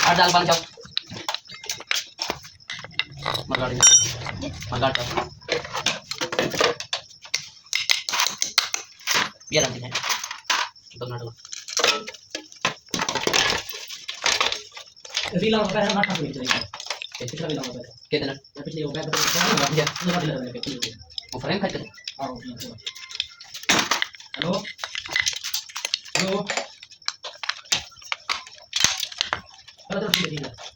और दाल बन जाओ मगाड़ मगाड़ जाओ ये रंग है तो ना दो रीला होता है ना था नहीं चलेगा पिछला रीला होता है कितना पिछले हो गया तो या ये वाला लगा के वो फ्रेम खाते हां हेलो हेलो हेलो तो ठीक है